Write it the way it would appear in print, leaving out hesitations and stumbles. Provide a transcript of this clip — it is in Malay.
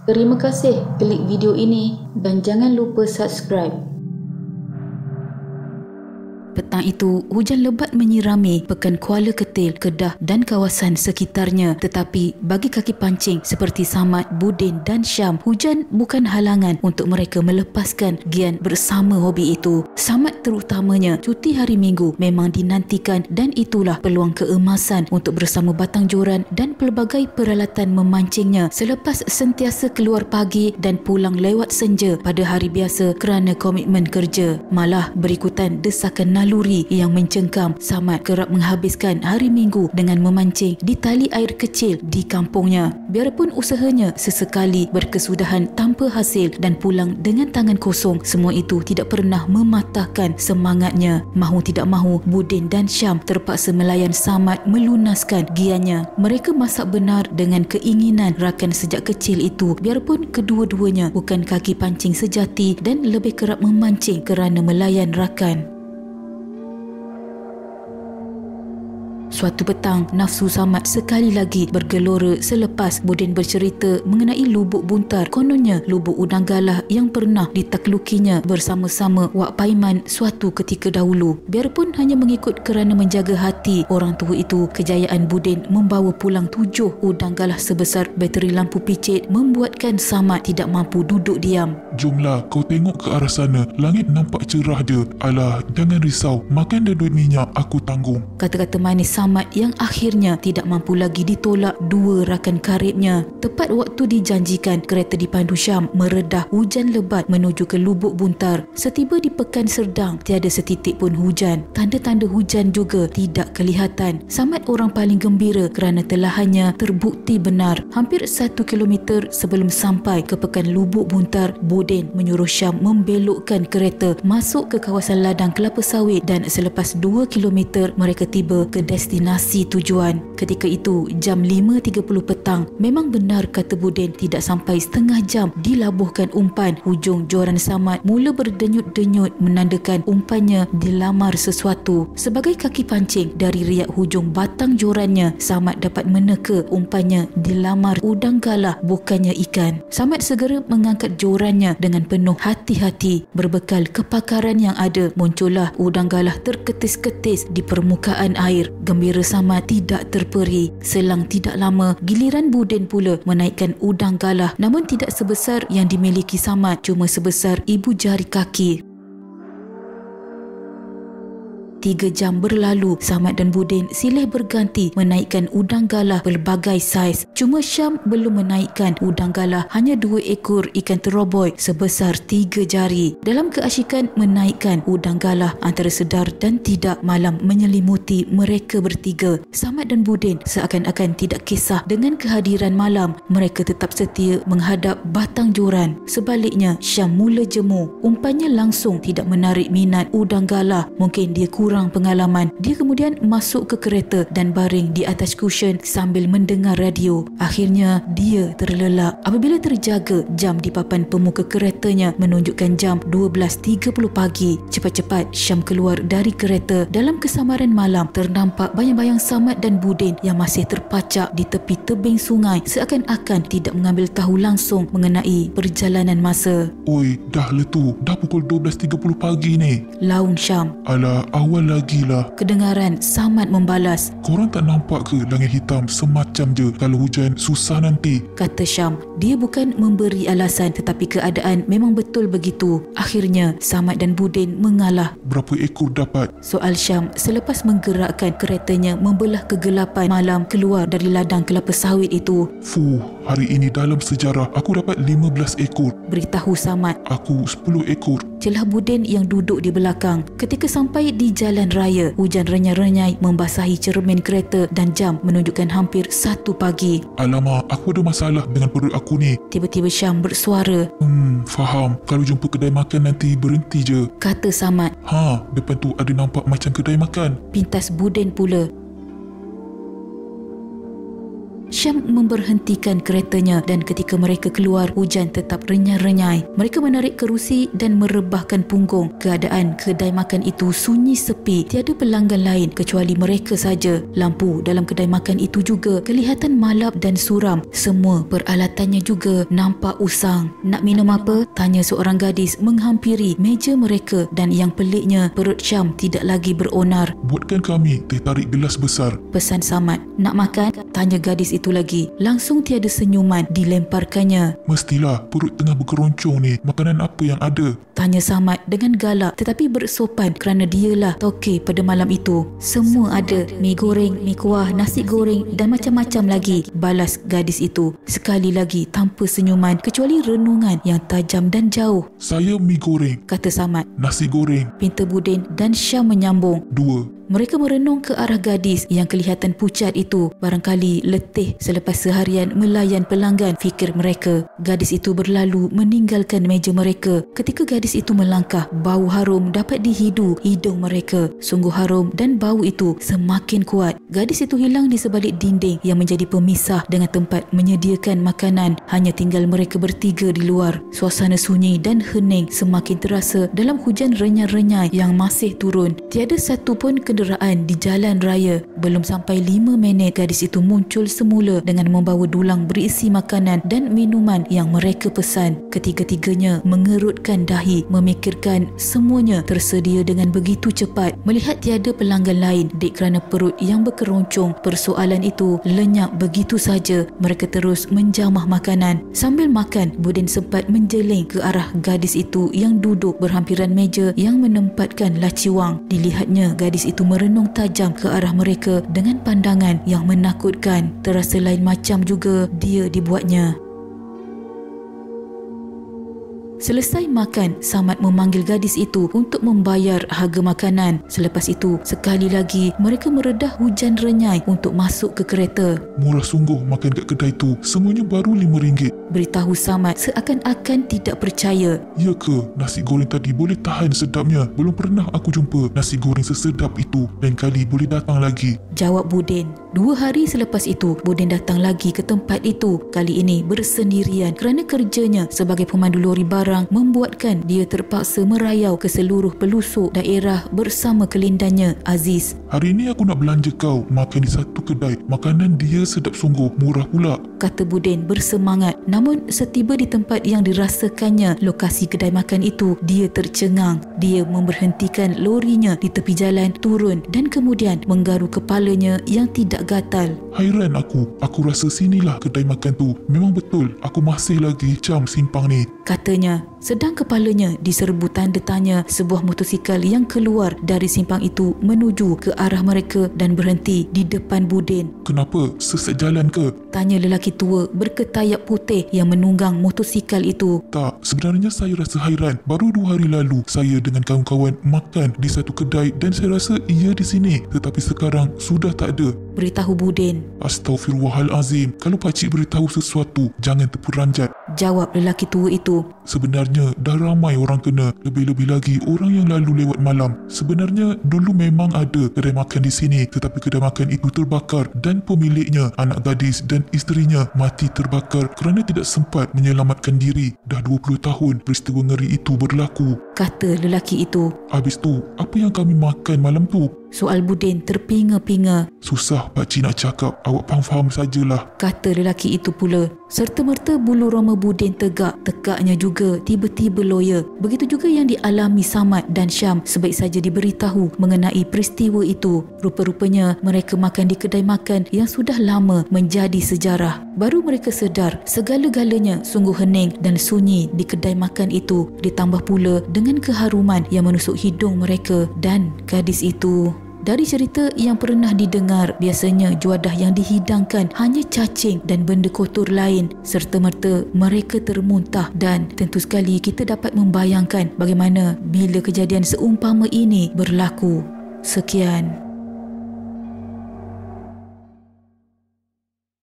Terima kasih klik video ini dan jangan lupa subscribe. Petang itu, hujan lebat menyirami Pekan Kuala Ketil, Kedah dan kawasan sekitarnya. Tetapi bagi kaki pancing seperti Samad, Budin dan Syam, hujan bukan halangan untuk mereka melepaskan gian bersama hobi itu. Samad terutamanya, cuti hari Minggu memang dinantikan dan itulah peluang keemasan untuk bersama batang joran dan pelbagai peralatan memancingnya selepas sentiasa keluar pagi dan pulang lewat senja pada hari biasa kerana komitmen kerja. Malah berikutan desakan naluri yang mencengkam, Samad kerap menghabiskan hari Minggu dengan memancing di tali air kecil di kampungnya. Biarpun usahanya sesekali berkesudahan tanpa hasil dan pulang dengan tangan kosong, semua itu tidak pernah mematahkan semangatnya. Mahu tidak mahu, Budin dan Syam terpaksa melayan Samad melunaskan giannya. Mereka masak benar dengan keinginan rakan sejak kecil itu, biarpun kedua-duanya bukan kaki pancing sejati dan lebih kerap memancing kerana melayan rakan. Suatu petang, nafsu Samad sekali lagi bergelora selepas Budin bercerita mengenai lubuk buntar. Kononnya lubuk udang galah yang pernah ditaklukinya bersama-sama Wak Paiman suatu ketika dahulu. Biarpun hanya mengikut kerana menjaga hati orang tua itu, kejayaan Budin membawa pulang 7 udang galah sebesar bateri lampu picit membuatkan Samad tidak mampu duduk diam. Jomlah, kau tengok ke arah sana. Langit nampak cerah je. Alah, jangan risau. Makan dah duit minyak, aku tanggung. Kata-kata manis Samad yang akhirnya tidak mampu lagi ditolak dua rakan karibnya. Tepat waktu dijanjikan, kereta dipandu Syam meredah hujan lebat menuju ke lubuk buntar. Setiba di Pekan Serdang, tiada setitik pun hujan. Tanda-tanda hujan juga tidak kelihatan. Samad orang paling gembira kerana telahannya terbukti benar. Hampir 1 kilometer sebelum sampai ke Pekan Lubuk Buntar, Budin menyuruh Syam membelokkan kereta masuk ke kawasan ladang kelapa sawit dan selepas 2 kilometer mereka tiba ke destinasi tujuan. Ketika itu jam 5.30 petang. Memang benar kata Budin, tidak sampai setengah jam dilabuhkan umpan, hujung joran Samad mula berdenyut-denyut menandakan umpannya dilamar sesuatu. Sebagai kaki pancing, dari riak hujung batang jorannya Samad dapat meneka umpannya dilamar udang galah bukannya ikan. Samad segera mengangkat jorannya dengan penuh hati-hati. Berbekal kepakaran yang ada, muncullah udang galah terketis-ketis di permukaan air. Gembira Samad tidak terperi. Selang tidak lama, giliran Budin pula menaikkan udang galah, namun tidak sebesar yang dimiliki Samad, cuma sebesar ibu jari kaki. 3 jam berlalu, Samad dan Budin silih berganti menaikkan udang galah pelbagai saiz. Cuma Syam belum menaikkan udang galah, hanya 2 ekor ikan teroboy sebesar 3 jari. Dalam keasyikan menaikkan udang galah, antara sedar dan tidak malam menyelimuti mereka bertiga. Samad dan Budin seakan-akan tidak kisah dengan kehadiran malam. Mereka tetap setia menghadap batang joran. Sebaliknya, Syam mula jemu. Umpannya langsung tidak menarik minat udang galah. Mungkin dia kurang pengalaman. Dia kemudian masuk ke kereta dan baring di atas cushion sambil mendengar radio. Akhirnya dia terlelap apabila terjaga jam di papan pemuka keretanya menunjukkan jam 12.30 pagi. Cepat-cepat Syam keluar dari kereta. Dalam kesamaran malam ternampak bayang-bayang Samad dan Budin yang masih terpacak di tepi tebing sungai, seakan-akan tidak mengambil tahu langsung mengenai perjalanan masa. Oi, dah letu. Dah pukul 12.30 pagi ni. Laung Syam. Alah, awal lagi lah. Kedengaran Samad membalas. Korang tak nampak ke langit hitam semacam je? Kalau hujan susah nanti. Kata Syam. Dia bukan memberi alasan, tetapi keadaan memang betul begitu. Akhirnya Samad dan Budin mengalah. Berapa ekor dapat? Soal Syam selepas menggerakkan keretanya membelah kegelapan malam keluar dari ladang kelapa sawit itu. Fuh, hari ini dalam sejarah aku dapat 15 ekor. Beritahu Samad. Aku 10 ekor. Celah Budin yang duduk di belakang. Ketika sampai di jalan raya, hujan renyai-renyai membasahi cermin kereta dan jam menunjukkan hampir 1 pagi. Alamak, aku ada masalah dengan perut aku ni. Tiba-tiba Syam bersuara. Faham. Kalau jumpa kedai makan nanti berhenti je. Kata Samad. Ha, depan tu ada nampak macam kedai makan. Pintas Budin pula. Syam memberhentikan keretanya dan ketika mereka keluar, hujan tetap renyai-renyai. Mereka menarik kerusi dan merebahkan punggung. Keadaan kedai makan itu sunyi sepi, tiada pelanggan lain kecuali mereka saja. Lampu dalam kedai makan itu juga kelihatan malap dan suram. Semua peralatannya juga nampak usang. Nak minum apa? Tanya seorang gadis menghampiri meja mereka dan yang peliknya perut Syam tidak lagi beronar. Buatkan kami teh tarik gelas besar. Pesan Samad. Nak makan? Tanya gadis itu lagi. Langsung tiada senyuman dilemparkannya. Mestilah perut tengah berkeroncong ni. Makanan apa yang ada? Tanya Samad dengan galak tetapi bersopan kerana dialah tokey pada malam itu. Semua ada. Mi goreng, mi kuah, nasi goreng dan macam-macam lagi. Balas gadis itu. Sekali lagi tanpa senyuman kecuali renungan yang tajam dan jauh. Saya mi goreng. Kata Samad. Nasi goreng. Pinta Budin dan Syam menyambung. 2. Mereka merenung ke arah gadis yang kelihatan pucat itu. Barangkali letih selepas seharian melayan pelanggan, fikir mereka. Gadis itu berlalu meninggalkan meja mereka. Ketika gadis itu melangkah, bau harum dapat dihidu hidung mereka. Sungguh harum dan bau itu semakin kuat. Gadis itu hilang di sebalik dinding yang menjadi pemisah dengan tempat menyediakan makanan. Hanya tinggal mereka bertiga di luar. Suasana sunyi dan hening semakin terasa dalam hujan renyai-renyai yang masih turun. Tiada satu pun kenderaan di jalan raya. Belum sampai 5 minit gadis itu muncul semula dengan membawa dulang berisi makanan dan minuman yang mereka pesan. Ketiga-tiganya mengerutkan dahi memikirkan semuanya tersedia dengan begitu cepat. Melihat tiada pelanggan lain dek kerana perut yang berkeroncong, persoalan itu lenyap begitu saja. Mereka terus menjamah makanan. Sambil makan, Budin sempat menjeling ke arah gadis itu yang duduk berhampiran meja yang menempatkan laci wang. Dilihatnya gadis itu merenung tajam ke arah mereka dengan pandangan yang menakutkan. Terasa lain macam juga dia dibuatnya. Selesai makan, Samad memanggil gadis itu untuk membayar harga makanan. Selepas itu, sekali lagi mereka meredah hujan renyai untuk masuk ke kereta. Murah sungguh makan kat kedai tu. Semuanya baru RM5. Beritahu Samad seakan-akan tidak percaya. Ya ke? Nasi goreng tadi boleh tahan sedapnya. Belum pernah aku jumpa nasi goreng sesedap itu. Lain kali boleh datang lagi. Jawab Budin. 2 hari selepas itu, Budin datang lagi ke tempat itu. Kali ini bersendirian kerana kerjanya sebagai pemandu lori barang membuatkan dia terpaksa merayau ke seluruh pelusuk daerah bersama kelindannya Aziz. Hari ini aku nak belanja kau makan di satu kedai. Makanan dia sedap sungguh, murah pula, kata Budin bersemangat. Namun setiba di tempat yang dirasakannya lokasi kedai makan itu, dia tercengang. Dia memberhentikan lorinya di tepi jalan, turun dan kemudian menggaru kepalanya yang tidak gatal. Hairan aku rasa sinilah kedai makan tu. Memang betul, aku masih lagi cam simpang ni, katanya. Sedang kepalanya diserbu tanda tanya, sebuah motosikal yang keluar dari simpang itu menuju ke arah mereka dan berhenti di depan Budin. Kenapa? Sesat jalan ke? Tanya lelaki tua berketayak putih yang menunggang motosikal itu. Tak, sebenarnya saya rasa hairan. Baru 2 hari lalu saya dengan kawan-kawan makan di satu kedai dan saya rasa ia di sini, tetapi sekarang sudah tak ada, beritahu Budin. Astaghfirullahalazim. Kalau pakcik beritahu sesuatu, jangan terperanjat, jawab lelaki tua itu. Sebenarnya dah ramai orang kena, lebih-lebih lagi orang yang lalu lewat malam. Sebenarnya dulu memang ada kedai makan di sini, tetapi kedai makan itu terbakar dan pemiliknya, anak gadis dan isterinya mati terbakar kerana tidak sempat menyelamatkan diri. Dah 20 tahun peristiwa ngeri itu berlaku, kata lelaki itu. Habis tu, apa yang kami makan malam tu? Soal Budin terpinga-pinga. Susah pakcik nak cakap, awak faham-faham sajalah, kata lelaki itu pula. Serta-merta bulu roma Budin tegak. Tegaknya juga tiba-tiba lawyer. Begitu juga yang dialami Samad dan Syam sebaik saja diberitahu mengenai peristiwa itu. Rupa-rupanya mereka makan di kedai makan yang sudah lama menjadi sejarah. Baru mereka sedar segala-galanya sungguh hening dan sunyi di kedai makan itu, ditambah pula dengan keharuman yang menusuk hidung mereka dan gadis itu. Dari cerita yang pernah didengar, biasanya juadah yang dihidangkan hanya cacing dan benda kotor lain. Serta-merta mereka termuntah dan tentu sekali kita dapat membayangkan bagaimana bila kejadian seumpama ini berlaku. Sekian.